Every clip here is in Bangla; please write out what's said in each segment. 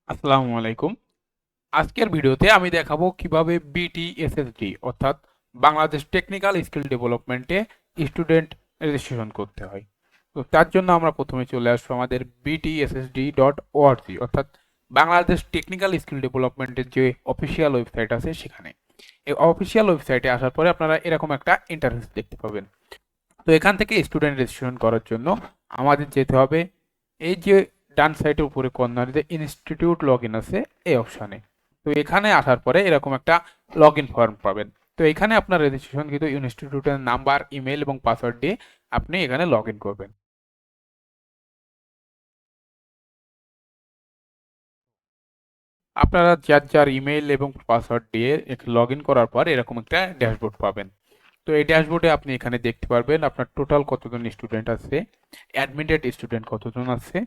আসসালামু আলাইকুম। আজকের ভিডিওতে আমি দেখাবো কিভাবে বিটিএসএসডি অর্থাৎ বাংলাদেশ টেকনিক্যাল স্কিল ডেভেলপমেন্টে স্টুডেন্ট রেজিস্ট্রেশন করতে হয়। তো তার জন্য আমরা প্রথমে চলে আসবো আমাদের btssd.org অর্থাৎ বাংলাদেশ টেকনিক্যাল স্কিল ডেভেলপমেন্টের যে অফিসিয়াল ওয়েবসাইট আছে সেখানে। এই অফিসিয়াল ওয়েবসাইটে আসার পরে আপনারা এরকম একটা ইন্টারফেস দেখতে পাবেন। তো এখান থেকে স্টুডেন্ট রেজিস্ট্রেশন করার জন্য আমাদের যেতে হবে এই যে ডান সাইডের উপরে কর্নারে ইনস্টিটিউট লগ ইন আছে এই অপশানে। তো এখানে আসার পরে এরকম একটা লগ ইন ফর্ম পাবেন। তো এখানে আপনার রেজিস্ট্রেশন কিন্তু ইনস্টিটিউটের নাম্বার, ইমেল এবং পাসওয়ার্ড দিয়ে আপনি এখানে লগ ইন করবেন। আপনারা যার যার ইমেল এবং পাসওয়ার্ড দিয়ে লগ ইন করার পর এরকম একটা ড্যাশবোর্ড পাবেন। তো এই ড্যাশবোর্ডে আপনি এখানে দেখতে পারবেন আপনার টোটাল কতজন স্টুডেন্ট আছে, অ্যাডমিটেড স্টুডেন্ট কতজন আছে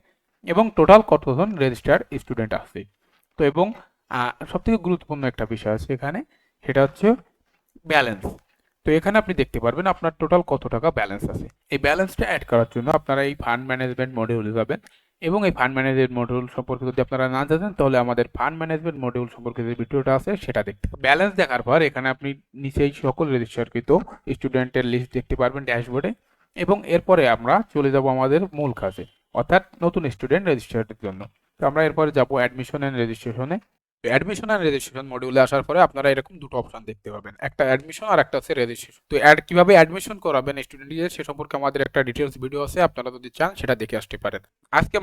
এবং টোটাল কতজন রেজিস্টার্ড স্টুডেন্ট আছে। তো এবং সবথেকে গুরুত্বপূর্ণ একটা বিষয় আছে এখানে, সেটা হচ্ছে ব্যালেন্স। তো এখানে আপনি দেখতে পারবেন আপনার টোটাল কত টাকা ব্যালেন্স আছে। এই ব্যালেন্সটা অ্যাড করার জন্য আপনারা এই ফান্ড ম্যানেজমেন্ট মডিউলে যাবেন এবং এই ফান্ড ম্যানেজমেন্ট মডিউল সম্পর্কে যদি আপনারা না জানেন তাহলে আমাদের ফান্ড ম্যানেজমেন্ট মডিউল সম্পর্কে যে ভিডিওটা আছে সেটা দেখতে পাবেন। ব্যালেন্স দেখার পর এখানে আপনি নিচেই সকল রেজিস্টারকৃত স্টুডেন্টের লিস্ট দেখতে পারবেন ড্যাশবোর্ডে। এবং এরপরে আমরা চলে যাব আমাদের মূল কাজে, অর্থাৎ নতুন স্টুডেন্ট রেজিস্ট্রেশনের জন্য। তো আমরা এরপরে যাব অ্যাডমিশন এন্ড রেজিস্ট্রেশনে। অ্যাডমিশন আর রেজিস্ট্রেশন মডিউলে আসার পরে আপনারা এরকম দুটো অপশন দেখতে পাবেন, একটা অ্যাডমিশন আর একটা হচ্ছে রেজিস্ট্রেশন। তো কিভাবে অ্যাডমিশন করাবেন স্টুডেন্টদের সে সম্পর্কে আমাদের একটা ডিটেলস ভিডিও আছে, আপনারা যদি চান সেটা দেখে আসতে পারেন। আজকে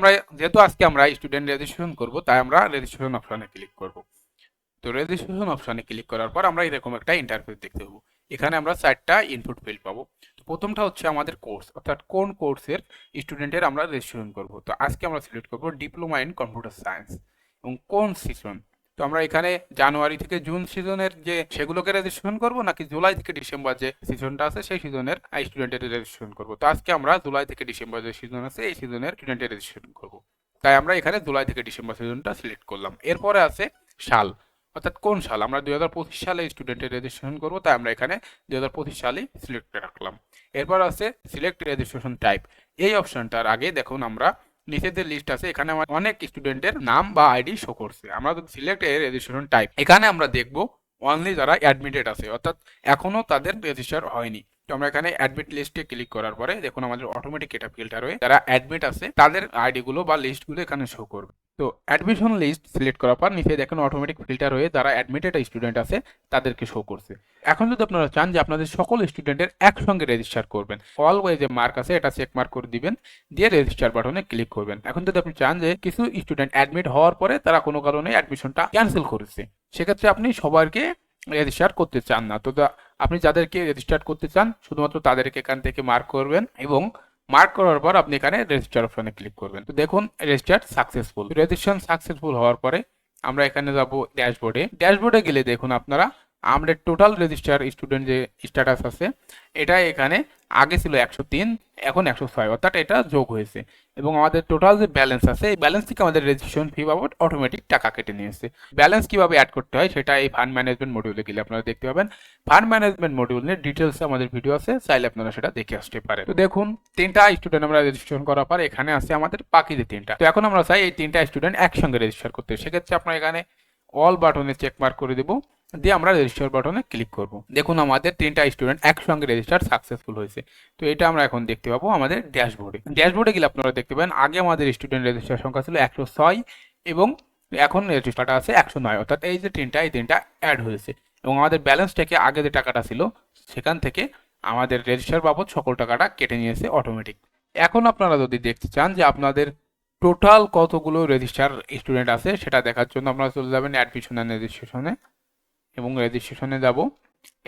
আমরা স্টুডেন্ট রেজিস্ট্রেশন করব, তাই আমরা রেজিস্ট্রেশন অপশনে ক্লিক করব। তো রেজিস্ট্রেশন অপশনে ক্লিক করার পর আমরা এরকম একটা ইন্টারফেস দেখতে পাবো। এখানে আমরা 4টা ইনপুট ফিল্ড পাবো। তো প্রথমটা হচ্ছে আমাদের কোর্স, অর্থাৎ কোন কোর্সের স্টুডেন্টের আমরা রেজিস্ট্রেশন করব। তো আজকে আমরা সিলেক্ট করব ডিপ্লোমা ইন কম্পিউটার সায়েন্স এবং কোন সিজন। তো আমরা এখানে জানুয়ারি থেকে জুন সিজনের যে সেগুলোকে রেজিস্ট্রেশন করব, নাকি জুলাই থেকে ডিসেম্বর যে সিজনটা আছে সেই সিজনের স্টুডেন্টের রেজিস্ট্রেশন করব। তো আজকে আমরা জুলাই থেকে ডিসেম্বর যে সিজন আছে এই সিজনের স্টুডেন্টের রেজিস্ট্রেশন করব। তাই আমরা এখানে জুলাই থেকে ডিসেম্বর সিজনটা সিলেক্ট করলাম। এরপরে আছে সাল, অর্থাৎ কোন সাল, আমরা 2025 সালে স্টুডেন্টের রেজিস্ট্রেশন করবো, তাই আমরা এখানে 2025 সালে সিলেক্ট রাখলাম। এরপর আছে সিলেক্ট রেজিস্ট্রেশন টাইপ। এই অপশনটার আগে দেখুন আমরা নিচে যে লিস্ট আছে এখানে আমার অনেক স্টুডেন্টের নাম বা আইডি শো করছে। আমরা যদি সিলেক্ট রেজিস্ট্রেশন টাইপ, এখানে আমরা দেখব অনলি যারা অ্যাডমিটেড আছে, অর্থাৎ এখনো তাদের রেজিস্টার হয়নি। তো আমরা এখানে অ্যাডমিট লিস্টে ক্লিক করার পরে দেখুন আমাদের অটোমেটিক এটা ফিল্টার হয়ে যারা অ্যাডমিট আছে তাদের আইডি গুলো বা লিস্ট গুলো এখানে শো করবে। তো অ্যাডমিশন লিস্ট সিলেক্ট করার পর নিচে দেখুন অটোমেটিক ফিল্টার হয়ে যারা অ্যাডমিটেড স্টুডেন্ট আছে তাদেরকে শো করছে। এখন যদি আপনারা চান যে আপনাদের সকল স্টুডেন্টের একসঙ্গে রেজিস্টার করবেন, অলওয়েজ যে মার্ক আছে এটা চেক মার্ক করে দিবেন, দিয়ে রেজিস্টার বাটনে ক্লিক করবেন। এখন যদি আপনি চান যে কিছু স্টুডেন্ট অ্যাডমিট হওয়ার পরে তারা কোনো কারণে অ্যাডমিশনটা ক্যান্সেল করেছে, সেক্ষেত্রে আপনি সবাইকে রেজিস্টার করতে চান না, তো আপনি যাদেরকে রেজিস্টার করতে চান শুধুমাত্র তাদেরকে এখান থেকে মার্ক করবেন এবং মার্ক করার পর আপনি এখানে রেজিস্টার অপশনে ক্লিক করবেন। তো দেখুন রেজিস্টার সাকসেসফুল। রেজিস্ট্রেশন সাকসেসফুল হওয়ার পরে আমরা এখানে যাব ড্যাশবোর্ডে। ড্যাশবোর্ডে গেলে দেখুন আপনারা আমাদের টোটাল রেজিস্টার স্টুডেন্ট যে স্ট্যাটাস আছে এটা এখানে আগে ছিল 103, এখন 106, অর্থাৎ এটা যোগ হয়েছে। এবং আমাদের টোটাল যে ব্যালেন্স আছে এই ব্যালেন্স থেকে আমাদের রেজিস্ট্রেশন ফি বাবদ অটোমেটিক টাকা কেটে নিয়েছে। ব্যালেন্স কিভাবে অ্যাড করতে হয় সেটা এই ফান্ড ম্যানেজমেন্ট মডিউলে গেলে আপনারা দেখতে পাবেন। ফান্ড ম্যানেজমেন্ট মডিউল নিয়ে ডিটেলসে আমাদের ভিডিও আছে, চাইলে আপনারা সেটা দেখে আসতে পারেন। তো দেখুন 3টা স্টুডেন্ট আমরা রেজিস্ট্রেশন করার পর এখানে আছে আমাদের বাকি যে 3টা। তো এখন আমরা চাই এই 3টা স্টুডেন্ট একসঙ্গে রেজিস্টার করতে, সেক্ষেত্রে আপনার এখানে অল বাটনে চেক মার্ক করে দেবো, দিয়ে আমরা রেজিস্টার বাটনে ক্লিক করব। দেখুন আমাদের 3টা স্টুডেন্ট একসঙ্গে রেজিস্টার সাকসেসফুল হয়েছে। তো এটা আমরা এখন দেখতে পাবো আমাদের ড্যাশবোর্ডে। ড্যাশবোর্ডে গেলে আপনারা দেখতে পাবেন আগে আমাদের স্টুডেন্ট রেজিস্টার সংখ্যা ছিল 106 এবং এখন রেজিস্টারটা আছে 109, অর্থাৎ এই যে এই 3টা অ্যাড হয়েছে। এবং আমাদের ব্যালেন্স থেকে আগে যে টাকাটা ছিল সেখান থেকে আমাদের রেজিস্টার বাবদ সকল টাকাটা কেটে নিয়েছে অটোমেটিক। এখন আপনারা যদি দেখতে চান যে আপনাদের টোটাল কতগুলো রেজিস্টার স্টুডেন্ট আছে সেটা দেখার জন্য আপনারা চলে যাবেন অ্যাডমিশন অ্যান্ড রেজিস্ট্রেশনে এবং রেজিস্ট্রেশনে যাব।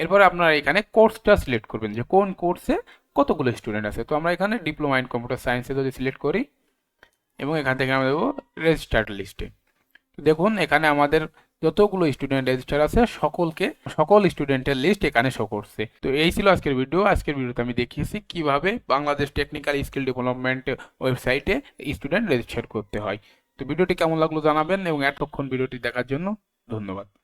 এরপরে আপনারা এখানে কোর্সটা সিলেক্ট করবেন যে কোন কোর্সে কতগুলো স্টুডেন্ট আছে। তো আমরা এখানে ডিপ্লোমা ইন কম্পিউটার সায়েন্সে যদি সিলেক্ট করি এবং এখান থেকে আমরা দেবো রেজিস্টার্ড লিস্টে। দেখুন এখানে আমাদের যতগুলো স্টুডেন্ট রেজিস্টার আছে সকল স্টুডেন্টের লিস্ট এখানে শো করছে। তো এই ছিল আজকের ভিডিও। আজকের ভিডিওতে আমি দেখিয়েছি কিভাবে বাংলাদেশ টেকনিক্যাল স্কিল ডেভেলপমেন্ট ওয়েবসাইটে স্টুডেন্ট রেজিস্টার করতে হয়। তো ভিডিওটি কেমন লাগলো জানাবেন এবং এতক্ষণ ভিডিওটি দেখার জন্য ধন্যবাদ।